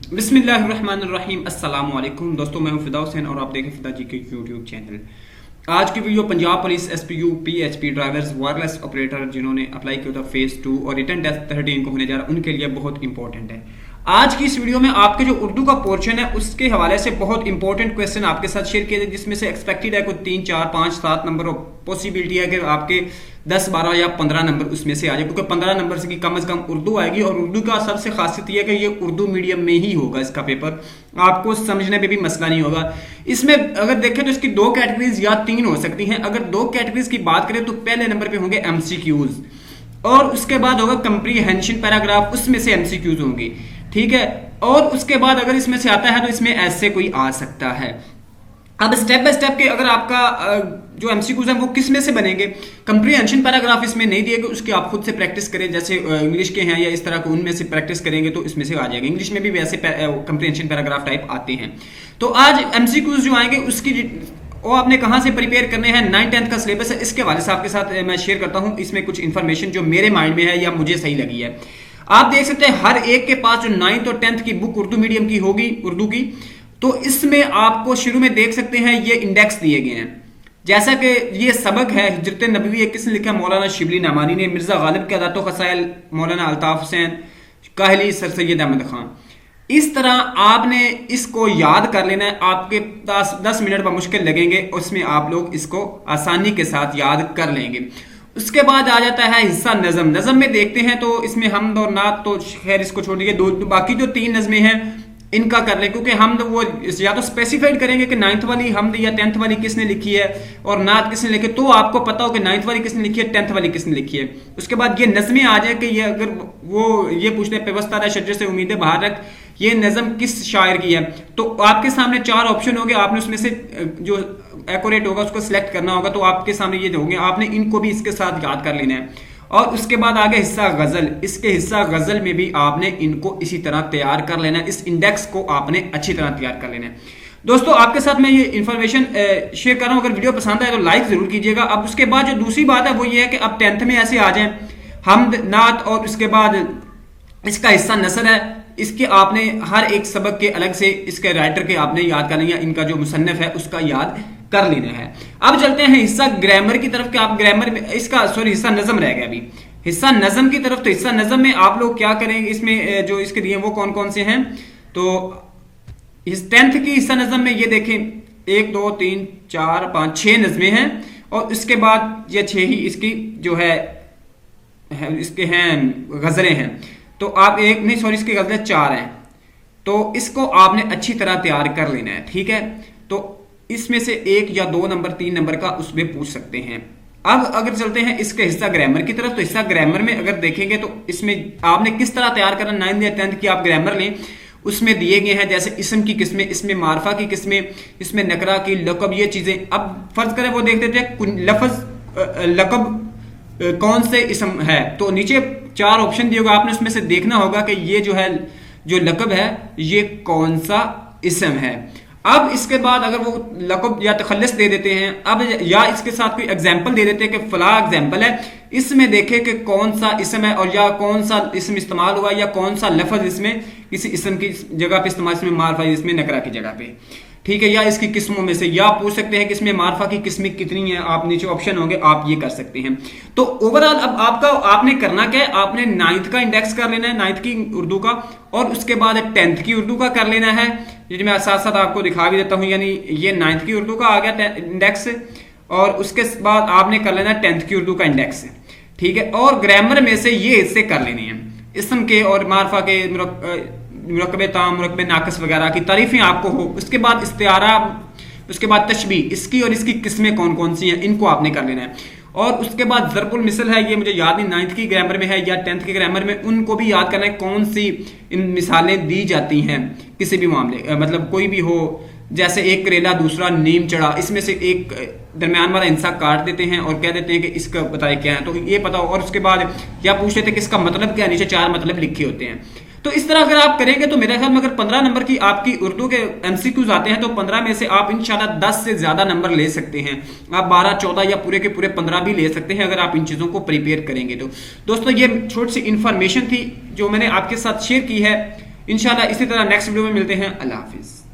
बिस्मिल्लाहिर्रहमानिर्रहीम। अस्सलाम वालेकुम दोस्तों, मैं हूं फिदा हुसैन और आप देखें फिदा जी के यूट्यूब चैनल। आज की video Punjab police SPU PHP drivers wireless operator जिन्होंने अप्लाई किया था फेज 2 और रिटर्न टेस्ट 13 को होने जा रहा है, उनके लिए बहुत इंपॉर्टेंट है। आज की इस वीडियो में आपके जो उर्दू का पोर्शन है उसके हवाले से बहुत इंपॉर्टेंट क्वेश्चन आपके साथ शेयर किए थे, जिसमें से एक्सपेक्टेड है कोई 3, 4, 5, 7 नंबर और पॉसिबिलिटी है कि आपके 10, 12 या 15 नंबर उसमें से आ जाए, क्योंकि 15 नंबर से कम से कम उर्दू आएगी। और उर्दू का सबसे खासियत यह है कि ये उर्दू मीडियम में ही होगा, इसका पेपर आपको समझने में भी मसला नहीं होगा। इसमें अगर देखें तो इसकी 2 कैटेगरीज या 3 हो सकती हैं। अगर 2 कैटेगरीज की बात करें तो पहले नंबर पे होंगे एमसीक्यूज और उसके बाद होगा कंप्रीहेंशन पैराग्राफ, उसमें से एमसीक्यूज होंगी, ठीक है। और उसके बाद अगर इसमें से आता है तो इसमें ऐसे कोई आ सकता है। अब स्टेप बाय स्टेप के अगर आपका जो एमसीक्यूज है वो किस में से बनेंगे, कंप्रीहेंशन पैराग्राफ इसमें नहीं दिए गए, उसकी आप खुद से प्रैक्टिस करें। जैसे इंग्लिश के हैं या इस तरह को, उनमें से प्रैक्टिस करेंगे तो इसमें से आ जाएगा। इंग्लिश में भी वैसे कंप्रीहेंशन पैराग्राफ टाइप आते हैं। तो आज एमसीक्यूज जो आएंगे उसकी वो आपने कहाँ से प्रिपेयर करने हैं, 9th 10th का सिलेबस है, इसके हवाले से आपके साथ मैं शेयर करता हूँ। इसमें कुछ इन्फॉर्मेशन जो मेरे माइंड में है या मुझे सही लगी है। आप देख सकते हैं हर एक के पास जो 9th और 10th की बुक उर्दू मीडियम की होगी, उर्दू की, तो इसमें आपको शुरू में देख सकते हैं ये इंडेक्स दिए गए हैं। जैसा कि ये सबक है हिजरत नबवी, किसने लिखा, मौलाना शिबली नमानी ने, मिर्जा गालिब के अदातो खसाइल मौलाना अल्ताफ हुसैन, काहली सर सैयद अहमद खान। इस तरह आपने इसको याद कर लेना है। आपके 10 मिनट मुश्किल लगेंगे, उसमें आप लोग इसको आसानी के साथ याद कर लेंगे। उसके बाद आ जाता है हिस्सा नज़म। नज़म में देखते हैं तो इसमें हमद और नात तो खैर इसको छोड़ दीजिए, बाकी जो 3 नज़में हैं इनका कर लें, क्योंकि हम वो या तो स्पेसिफाइड करेंगे कि 9th वाली हमद या 10th वाली किसने लिखी है और नात किसने लिखी है, तो आपको पता हो कि 9th वाली किसने लिखी है, 10th वाली किसने लिखी है। उसके बाद ये नज़में आ जाए कि ये अगर वो ये पूछते हैं पेवस्ता शजर से उम्मीदें बाहर रख, ये नज़म किस शायर की है, तो आपके सामने 4 ऑप्शन होंगे। आपने उसमें से जो एक्यूरेट होगा उसको सिलेक्ट करना होगा, तो आपके सामने ये होंगे, आपने इनको भी इसके साथ याद कर लेना है। और उसके बाद आगे हिस्सा गजल, इसके हिस्सा गजल में भी आपने इनको इसी तरह तैयार कर लेना है। इस इंडेक्स को आपने अच्छी तरह तैयार कर लेना है। दोस्तों आपके साथ मैं ये इन्फॉर्मेशन शेयर कर रहा हूं, अगर वीडियो पसंद आए तो लाइक जरूर कीजिएगा। अब उसके बाद जो दूसरी बात है वो ये है कि अब 10th में ऐसे आ जाए हमद, नात और उसके बाद इसका हिस्सा नसर है, इसके आपने हर एक सबक के अलग से इसके राइटर के आपने याद करना है, इनका जो मुसन्निफ है उसका याद कर लेना है। अब चलते हैं हिस्सा ग्रामर की तरफ, कि आप ग्रामर में इसका हिस्सा नज़म रह गया अभी, हिस्सा नज़म की तरफ। तो हिस्सा नज़म में आप लोग क्या करेंगे, इसमें जो इसके दिए वो कौन कौन से हैं, तो इस 10th की हिस्सा नज़म में ये देखें 1, 2, 3, 4, 5, 6 नज़में हैं और इसके बाद ये 6 ही इसकी जो है इसके हैं गज़लें हैं। तो आप इसकी गज़लें 4 हैं, तो इसको आपने अच्छी तरह तैयार कर लेना है, ठीक है। तो इसमें से 1 या 2 नंबर 3 नंबर का उसमें पूछ सकते हैं। अब अगर चलते हैं इसके हिस्सा ग्रामर की तरफ, तो हिस्सा ग्रामर में अगर देखेंगे तो इसमें आपने किस तरह तैयार करना, 9th या 10th की आप ग्रामर लें, उसमें दिए गए हैं जैसे इसम की किस्में, इसमें मारफा की किस्में, इसमें नकरा की, लकब, ये चीजें। अब फर्ज करें वो देखते थे लफज लकब कौन से इसम है, तो नीचे 4 ऑप्शन दिए होगा, आपने उसमें से देखना होगा कि ये जो है जो लकब है ये कौन सा इसम है। अब इसके बाद अगर वो लकब या तखल्लुस दे देते हैं, अब या इसके साथ कोई एग्जाम्पल दे देते हैं कि फला एग्जाम्पल है, इसमें देखें कि कौन सा इसम है और या कौन सा इसम इस्तेमाल हुआ या कौन सा लफ्ज इसमें किसी इसम की जगह पे इस्तेमाल, इसमें मारफा इसमें नकरा की जगह पे, ठीक है। या इसकी किस्मों में से, या पूछ सकते हैं कि इसमें मारफा की किस्में कितनी हैं, आप नीचे ऑप्शन होंगे, आप ये कर सकते हैं। तो ओवरऑल अब आपने करना क्या है, आपने 9th का इंडेक्स कर लेना है, 9th की उर्दू का, और उसके बाद 10th की उर्दू का कर लेना है। ये मैं साथ साथ आपको दिखा भी देता हूँ, यानी ये 9th की उर्दू का आ गया इंडेक्स, और उसके बाद आपने कर लेना 10th की उर्दू का इंडेक्स, ठीक है। और ग्रामर में से ये हिस्से कर लेने हैं, इसम के और मारफा के, मुरक्कबे ताम, मुरक्कबे नाकस वगैरह की तारीफें आपको हो। उसके बाद इस्तिआरा, उसके बाद तशबी, इसकी और इसकी किस्में कौन कौन सी हैं, इनको आपने कर लेना है। और उसके बाद ज़रबुल मिसल है, ये मुझे याद नहीं 9th की ग्रामर में है या 10th की ग्रामर में, उनको भी याद करना है कौन सी इन मिसालें दी जाती हैं किसी भी मामले, मतलब कोई भी हो, जैसे एक करेला दूसरा नीम चढ़ा, इसमें से एक दरमियान वाला हिस्सा काट देते हैं और कह देते हैं कि इसका बताए क्या है, तो ये पता हो। और उसके बाद या पूछ लेते हैं कि इसका मतलब क्या है, नीचे 4 मतलब लिखे होते हैं। तो इस तरह अगर आप करेंगे तो मेरे ख्याल में अगर 15 नंबर की आपकी उर्दू के एमसीक्यूज आते हैं तो 15 में से आप इंशाल्लाह 10 से ज्यादा नंबर ले सकते हैं। आप 12, 14 या पूरे के पूरे 15 भी ले सकते हैं अगर आप इन चीजों को प्रिपेयर करेंगे तो। दोस्तों ये छोटी सी इंफॉर्मेशन थी जो मैंने आपके साथ शेयर की है। इंशाल्लाह इसी तरह नेक्स्ट वीडियो में मिलते हैं। अल्लाह हाफिज़।